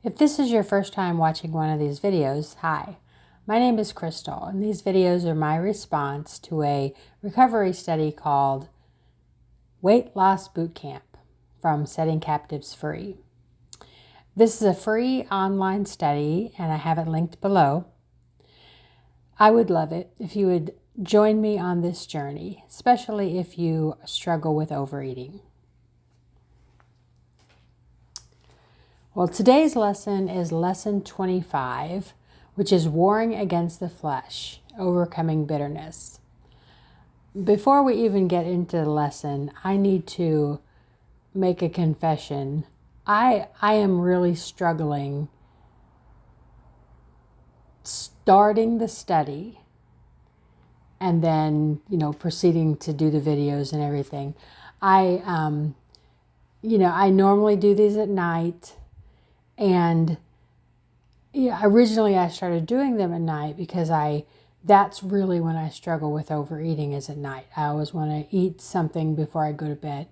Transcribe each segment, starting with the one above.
If this is your first time watching one of these videos, hi, my name is Crystal, and these videos are my response to a recovery study called Weight Loss Bootcamp from Setting Captives Free. This is a free online study, and I have it linked below. I would love it if you would join me on this journey, especially if you struggle with overeating. Well, today's lesson is lesson 25, which is warring against the flesh, overcoming bitterness. Before we even get into the lesson, I need to make a confession. I am really struggling starting the study and then, proceeding to do the videos and everything. I normally do these at night. And originally I started doing them at night because that's really when I struggle with overeating, is at night. I always want to eat something before I go to bed.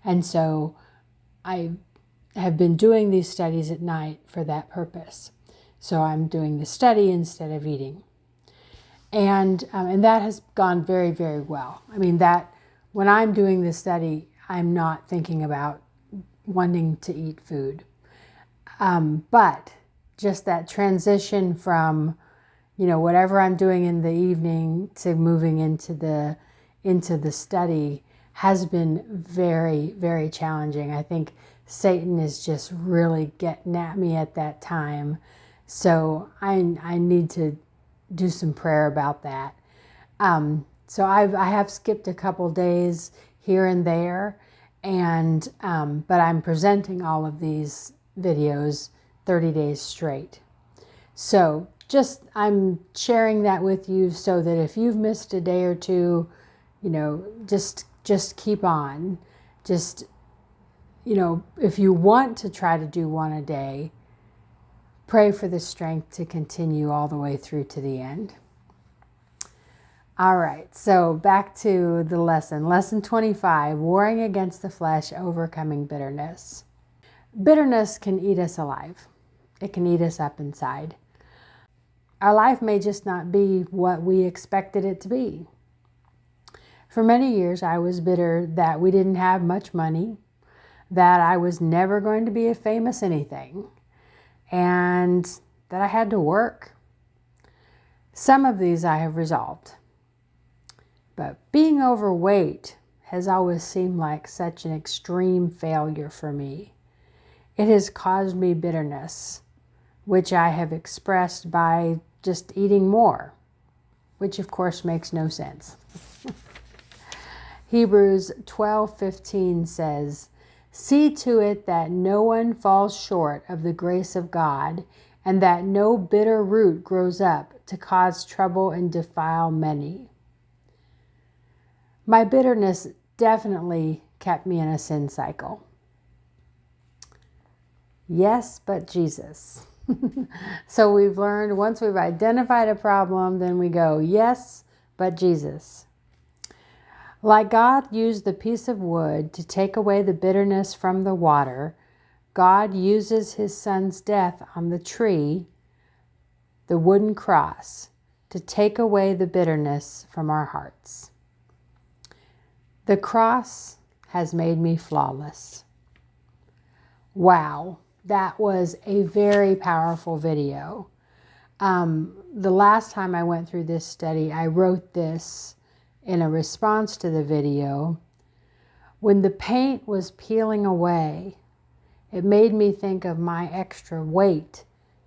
And so I have been doing these studies at night for that purpose. So I'm doing the study instead of eating. And that has gone very, very well. I mean, that when I'm doing the study, I'm not thinking about wanting to eat food. But just that transition from, whatever I'm doing in the evening to moving into the study has been very, very challenging. I think Satan is just really getting at me at that time. So I need to do some prayer about that. So I have skipped a couple days here and there, and but I'm presenting all of these videos 30 days straight. So I'm sharing that with you so that if you've missed a day or two, just keep on. Just, if you want to try to do one a day, pray for the strength to continue all the way through to the end. All right, so back to the lesson. Lesson 25, warring against the flesh, overcoming bitterness. Bitterness can eat us alive. It can eat us up inside. Our life may just not be what we expected it to be. For many years, I was bitter that we didn't have much money, that I was never going to be a famous anything, and that I had to work. Some of these I have resolved. But being overweight has always seemed like such an extreme failure for me. It has caused me bitterness, which I have expressed by just eating more, which of course makes no sense. Hebrews 12:15 says, "See to it that no one falls short of the grace of God, and that no bitter root grows up to cause trouble and defile many." My bitterness definitely kept me in a sin cycle. Yes, but Jesus. So we've learned, once we've identified a problem, then we go, yes, but Jesus. Like God used the piece of wood to take away the bitterness from the water, God uses his son's death on the tree, the wooden cross, to take away the bitterness from our hearts. The cross has made me flawless. Wow. That was a very powerful video. The last time I went through this study, I wrote this in a response to the video. When the paint was peeling away, it made me think of my extra weight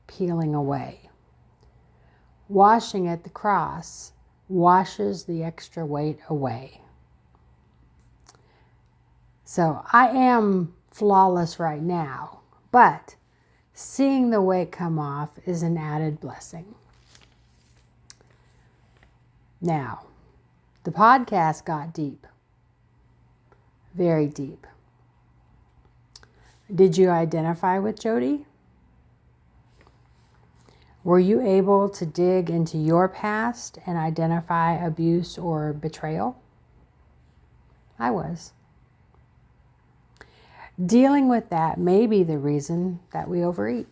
peeling away. Washing at the cross washes the extra weight away. So I am flawless right now. But seeing the weight come off is an added blessing. Now, the podcast got deep. Very deep. Did you identify with Jody? Were you able to dig into your past and identify abuse or betrayal? I was. Dealing with that may be the reason that we overeat.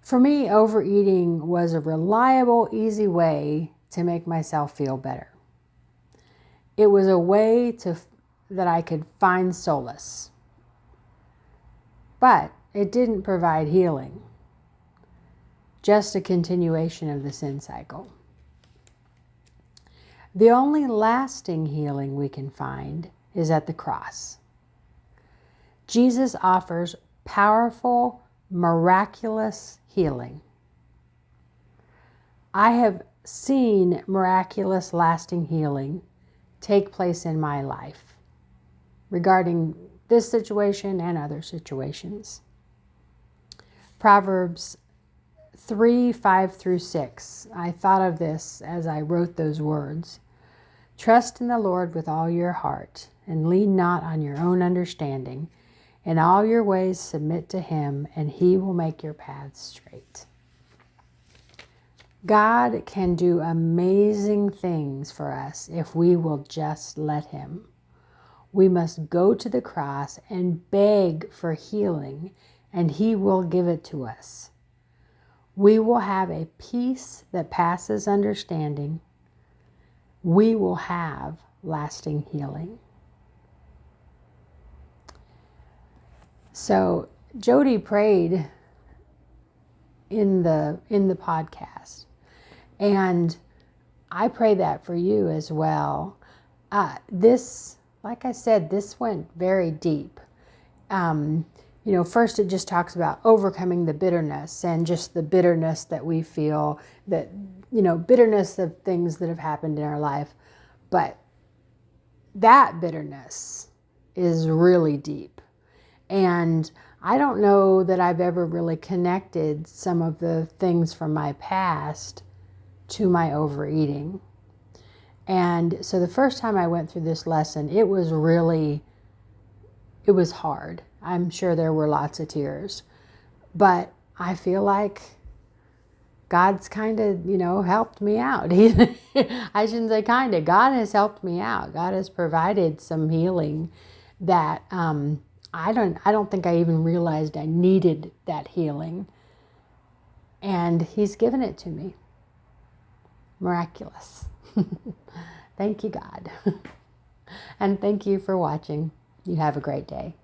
For me, overeating was a reliable, easy way to make myself feel better. It was a way that I could find solace. But it didn't provide healing, just a continuation of the sin cycle. The only lasting healing we can find is at the cross. Jesus offers powerful, miraculous healing. I have seen miraculous, lasting healing take place in my life regarding this situation and other situations. Proverbs 3:5-6. I thought of this as I wrote those words. Trust in the Lord with all your heart, and lean not on your own understanding. In all your ways submit to Him, and He will make your paths straight. God can do amazing things for us if we will just let Him. We must go to the cross and beg for healing, and He will give it to us. We will have a peace that passes understanding. We will have lasting healing. So Jody prayed in the podcast, and I pray that for you as well. Like I said, this went very deep. First it just talks about overcoming the bitterness and just the bitterness that we feel, that, bitterness of things that have happened in our life. But that bitterness is really deep. And I don't know that I've ever really connected some of the things from my past to my overeating. And so the first time I went through this lesson, it was hard. I'm sure there were lots of tears. But I feel like God's kind of, helped me out. I shouldn't say kind of. God has helped me out. God has provided some healing that I don't think I even realized I needed that healing. And He's given it to me. Miraculous. Thank you, God. And thank you for watching. You have a great day.